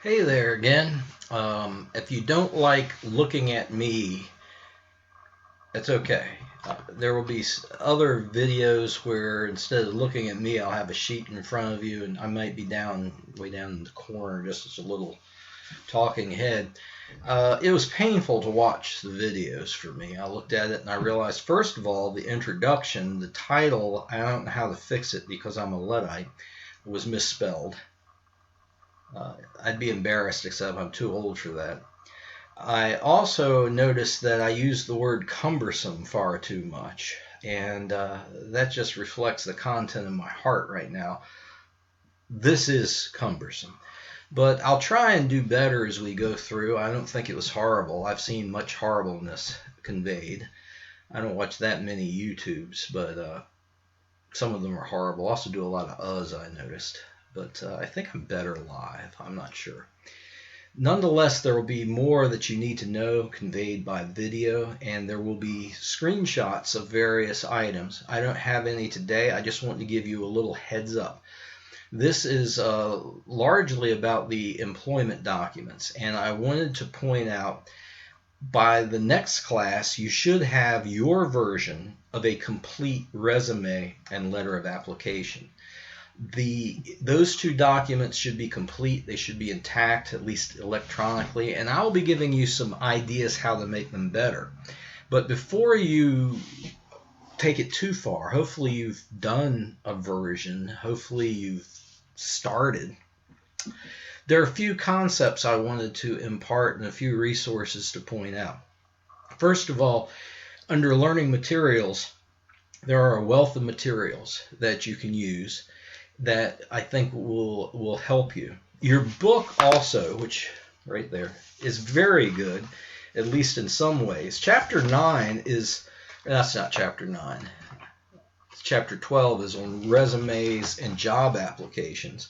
Hey there again. If you don't like looking at me, it's okay. There will be other videos where instead of looking at me, I'll have a sheet in front of you, and I might be way down in the corner, just as a little talking head. It was painful to watch the videos for me. I looked at it and I realized, first of all, the introduction, the title, I don't know how to fix it because I'm a Luddite, was misspelled. I'd be embarrassed, except I'm too old for that. I also noticed that I use the word cumbersome far too much, and that just reflects the content of my heart right now. This is cumbersome, but I'll try and do better as we go through. I don't think it was horrible. I've seen much horribleness conveyed. I don't watch that many YouTubes, but some of them are horrible. I also do a lot of I noticed, but I think I'm better live. I'm not sure. Nonetheless, there will be more that you need to know conveyed by video, and there will be screenshots of various items. I don't have any today. I just want to give you a little heads up. This is largely about the employment documents, and I wanted to point out by the next class, you should have your version of a complete resume and letter of application. Those two documents should be complete. They should be intact, at least electronically, and I'll be giving you some ideas how to make them better. But before you take it too far, hopefully you've done a version, hopefully you've started. There are a few concepts I wanted to impart and a few resources to point out. First of all, under learning materials, there are a wealth of materials that you can use that I think will help you. Your book also, which right there, is very good, at least in some ways. Chapter 9 is, that's not chapter 9. Chapter 12 is on resumes and job applications.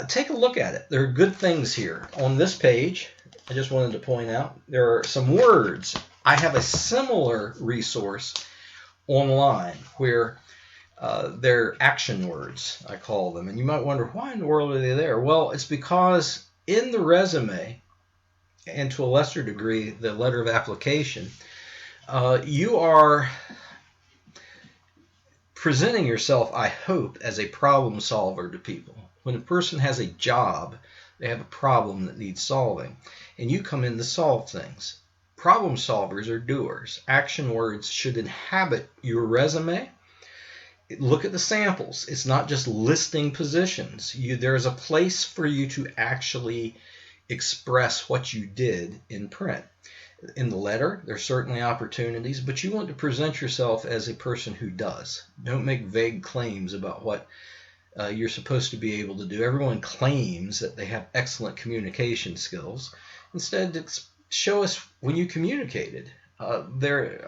Take a look at it. There are good things here. On this page, I just wanted to point out, there are some words. I have a similar resource online where they're action words, I call them. And you might wonder, why in the world are they there? Well, it's because in the resume, and to a lesser degree, the letter of application, you are presenting yourself, I hope, as a problem solver to people. When a person has a job, they have a problem that needs solving, and you come in to solve things. Problem solvers are doers. Action words should inhabit your resume. Look at the samples. It's not just listing positions. There's a place for you to actually express what you did in print. In the letter, there's certainly opportunities, but you want to present yourself as a person who does. Don't make vague claims about what you're supposed to be able to do. Everyone claims that they have excellent communication skills. Instead, show us when you communicated. There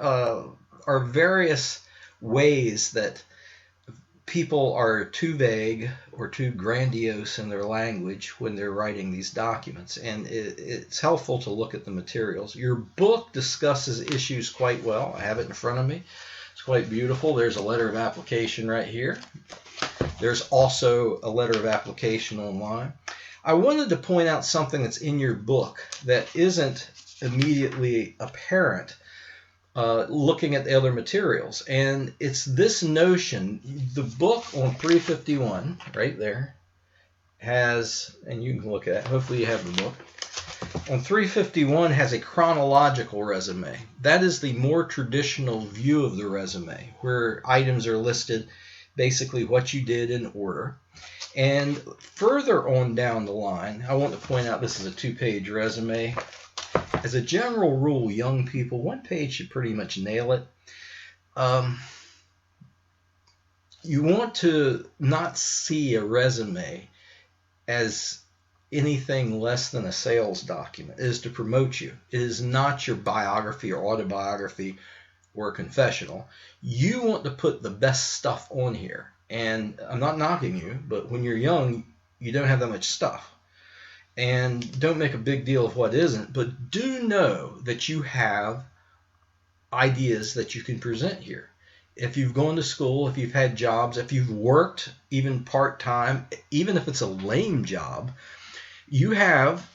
are various ways that people are too vague or too grandiose in their language when they're writing these documents, and it's helpful to look at the materials. Your book discusses issues quite well. I have it in front of me. It's quite beautiful. There's a letter of application right here. There's also a letter of application online. I wanted to point out something that's in your book that isn't immediately apparent looking at the other materials, and it's this notion. The book on 351 right there has, and you can look at it, hopefully you have the book, on 351 has a chronological resume. That is the more traditional view of the resume, where items are listed, basically what you did in order. And further on down the line, I want to point out this is a 2-page resume. As a general rule, young people, 1 page should pretty much nail it. You want to not see a resume as anything less than a sales document. It is to promote you. It is not your biography or autobiography or a confessional. You want to put the best stuff on here. And I'm not knocking you, but when you're young, you don't have that much stuff. And don't make a big deal of what isn't, but do know that you have ideas that you can present here. If you've gone to school, if you've had jobs, if you've worked even part-time, even if it's a lame job, You have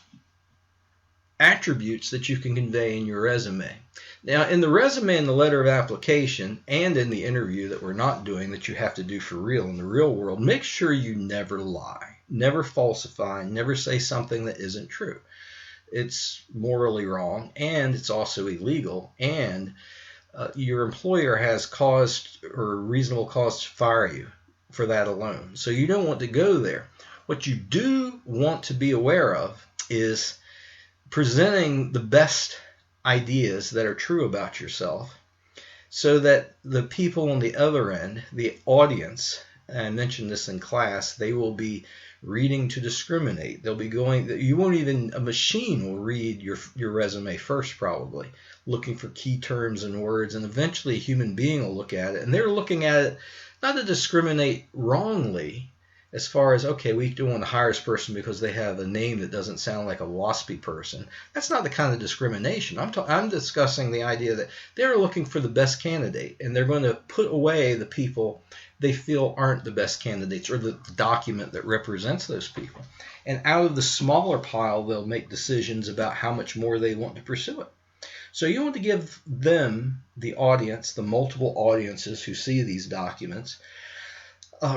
attributes that you can convey in your resume. Now, in the resume and the letter of application and in the interview that we're not doing, that you have to do for real in the real world, make sure you never lie, never falsify, never say something that isn't true. It's morally wrong, and it's also illegal, and your employer has cause or reasonable cause to fire you for that alone. So you don't want to go there. What you do want to be aware of is presenting the best ideas that are true about yourself, so that the people on the other end, the audience, and I mentioned this in class, they will be reading to discriminate. They'll be going, you won't even, a machine will read your resume first probably, looking for key terms and words, and eventually a human being will look at it, and they're looking at it not to discriminate wrongly, as far as, okay, we don't want to hire this person because they have a name that doesn't sound like a waspy person. That's not the kind of discrimination. I'm discussing the idea that they're looking for the best candidate, and they're going to put away the people they feel aren't the best candidates, or the document that represents those people. And out of the smaller pile, they'll make decisions about how much more they want to pursue it. So you want to give them, the audience, the multiple audiences who see these documents,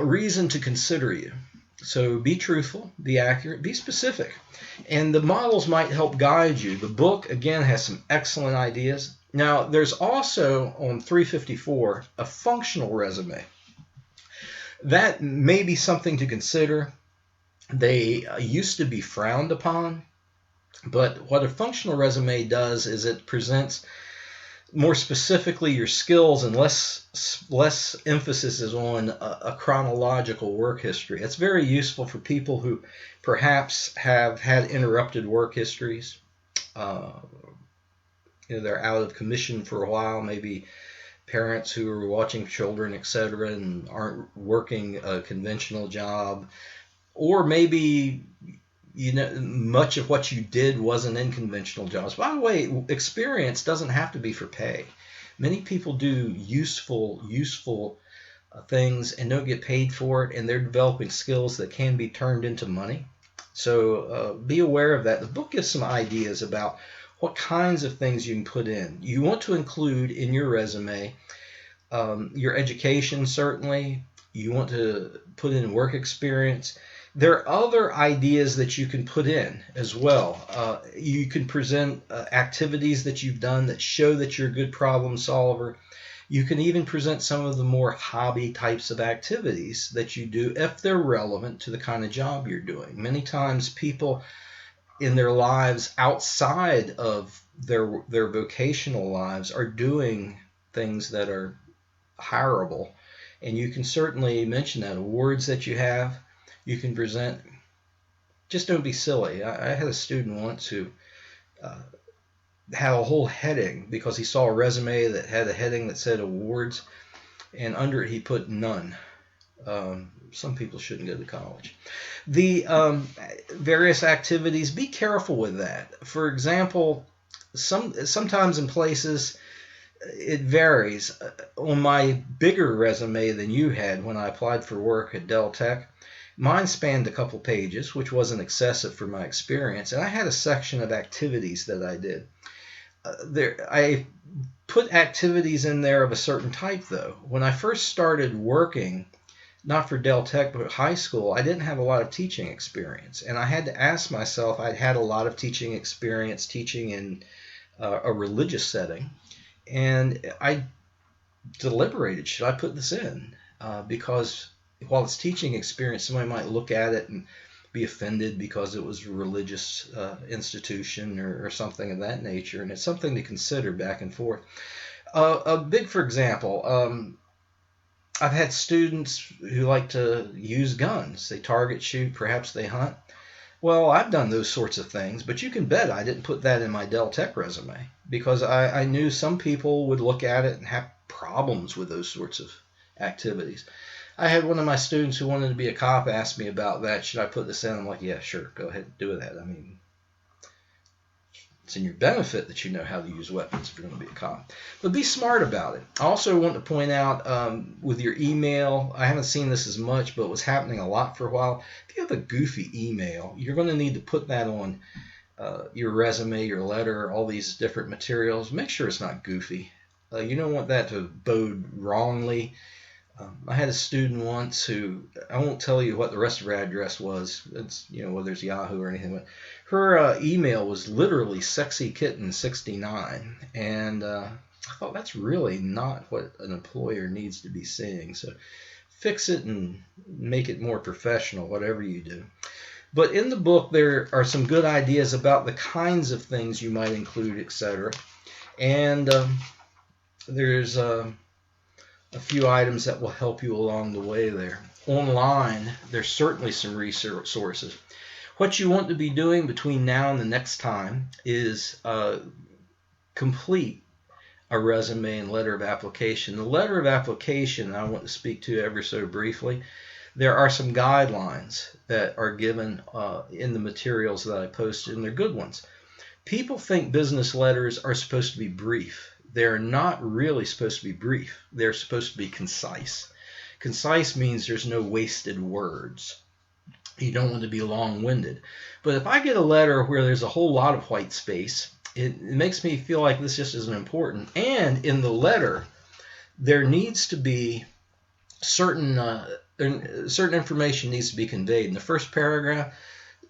reason to consider you. So be truthful, be accurate, be specific. And the models might help guide you. The book, again, has some excellent ideas. Now, there's also, on 354, a functional resume. That may be something to consider. They used to be frowned upon, but what a functional resume does is it presents more specifically your skills, and less emphasis is on a chronological work history. It's very useful for people who perhaps have had interrupted work histories. They're out of commission for a while, maybe parents who are watching children, etc., and aren't working a conventional job, or maybe much of what you did wasn't in conventional jobs. By the way, experience doesn't have to be for pay. Many people do useful things and don't get paid for it, and they're developing skills that can be turned into money. So be aware of that. The book gives some ideas about what kinds of things you can put in. You want to include in your resume your education, certainly. You want to put in work experience. There are other ideas that you can put in as well. You can present activities that you've done that show that you're a good problem solver. You can even present some of the more hobby types of activities that you do if they're relevant to the kind of job you're doing. Many times people in their lives outside of their vocational lives are doing things that are hireable. And you can certainly mention that. Awards that you have, you can present. Just don't be silly. I had a student once who had a whole heading because he saw a resume that had a heading that said awards, and under it he put none. Some people shouldn't go to college. The various activities, be careful with that. For example, sometimes in places it varies. On my bigger resume than you had when I applied for work at Dell Tech, mine spanned a couple pages, which wasn't excessive for my experience, and I had a section of activities that I did. I put activities in there of a certain type, though. When I first started working, not for Dell Tech, but high school, I didn't have a lot of teaching experience, and I had to ask myself, I'd had a lot of teaching experience teaching in a religious setting, and I deliberated, should I put this in? Because while it's teaching experience, somebody might look at it and be offended because it was a religious institution or something of that nature, and it's something to consider back and forth. For example, I've had students who like to use guns. They target shoot, perhaps they hunt. Well, I've done those sorts of things, but you can bet I didn't put that in my Dell Tech resume because I knew some people would look at it and have problems with those sorts of activities. I had one of my students who wanted to be a cop ask me about that. Should I put this in? I'm like, yeah, sure, go ahead, do that. I mean, It's in your benefit that you know how to use weapons if you're going to be a cop. But be smart about it. I also want to point out with your email, I haven't seen this as much, but it was happening a lot for a while. If you have a goofy email, you're going to need to put that on your resume, your letter, all these different materials. Make sure it's not goofy. You don't want that to bode wrongly. I had a student once who, I won't tell you what the rest of her address was. It's, whether it's Yahoo or anything, but her email was literally sexykitten69, and I thought that's really not what an employer needs to be seeing. So fix it and make it more professional, whatever you do. But in the book, there are some good ideas about the kinds of things you might include, etc. And there's a few items that will help you along the way there. Online, there's certainly some resources. What you want to be doing between now and the next time is complete a resume and letter of application. The letter of application I want to speak to ever so briefly. There are some guidelines that are given in the materials that I posted, and they're good ones. People think business letters are supposed to be brief. They're not really supposed to be brief. They're supposed to be concise. Concise means there's no wasted words. You don't want to be long-winded. But if I get a letter where there's a whole lot of white space, it makes me feel like this just isn't important. And in the letter, there needs to be certain information needs to be conveyed. In the first paragraph,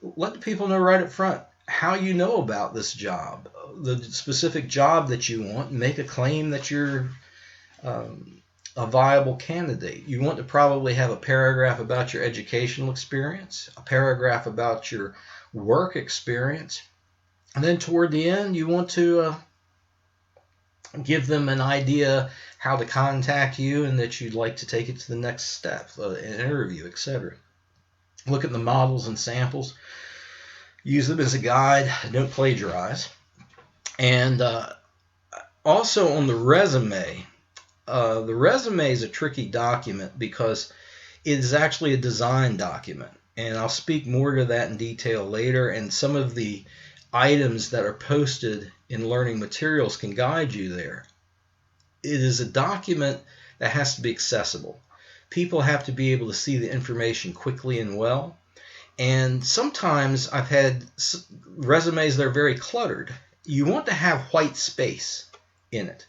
let the people know right up front how you know about this job, the specific job that you want. Make a claim that you're a viable candidate. You want to probably have a paragraph about your educational experience, a paragraph about your work experience, and then toward the end you want to give them an idea how to contact you and that you'd like to take it to the next step, an interview, etc. Look at the models and samples. Use them as a guide. Don't plagiarize. And also on the resume is a tricky document because it is actually a design document. And I'll speak more to that in detail later. And some of the items that are posted in learning materials can guide you there. It is a document that has to be accessible. People have to be able to see the information quickly and well. And sometimes I've had resumes that are very cluttered. You want to have white space in it.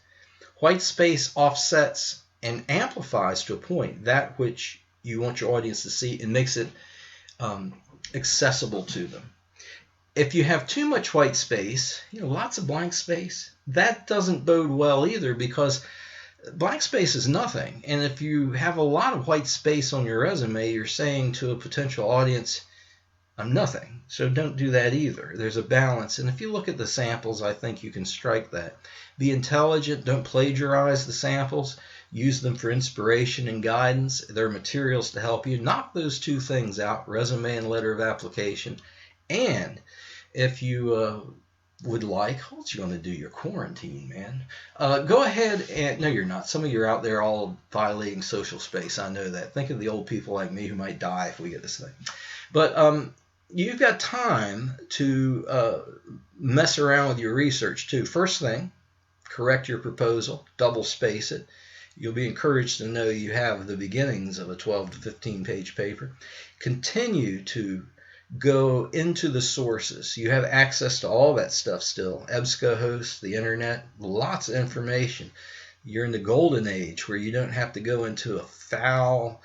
White space offsets and amplifies to a point that which you want your audience to see and makes it accessible to them. If you have too much white space, lots of blank space, that doesn't bode well either, because blank space is nothing. And if you have a lot of white space on your resume, you're saying to a potential audience, I'm nothing. So don't do that either. There's a balance. And if you look at the samples, I think you can strike that. Be intelligent. Don't plagiarize the samples. Use them for inspiration and guidance. They're materials to help you. Knock those two things out, resume and letter of application. And if you would like, what you going to do? Your quarantine, man. Go ahead and, no, you're not. Some of you are out there all violating social space. I know that. Think of the old people like me who might die if we get this thing. But you've got time to mess around with your research too. First thing, correct your proposal, double space it. You'll be encouraged to know you have the beginnings of a 12 to 15 page paper. Continue to go into the sources. You have access to all that stuff still. EBSCOhost, the internet, lots of information. You're in the golden age where you don't have to go into a foul,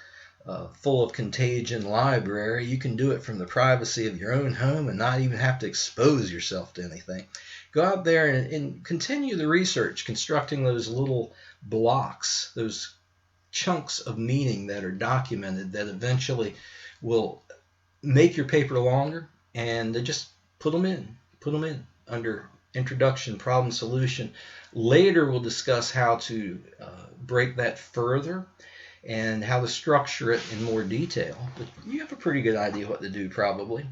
full of contagion library. You can do it from the privacy of your own home and not even have to expose yourself to anything. Go out there and continue the research, constructing those little blocks, those chunks of meaning that are documented that eventually will make your paper longer, and just put them in under introduction, problem, solution. Later we'll discuss how to break that further and how to structure it in more detail. But you have a pretty good idea what to do probably.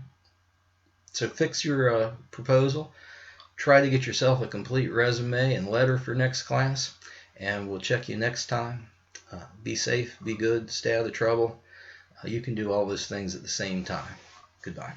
So fix your proposal. Try to get yourself a complete resume and letter for next class, and we'll check you next time. Be safe, be good, stay out of trouble. You can do all those things at the same time. Goodbye.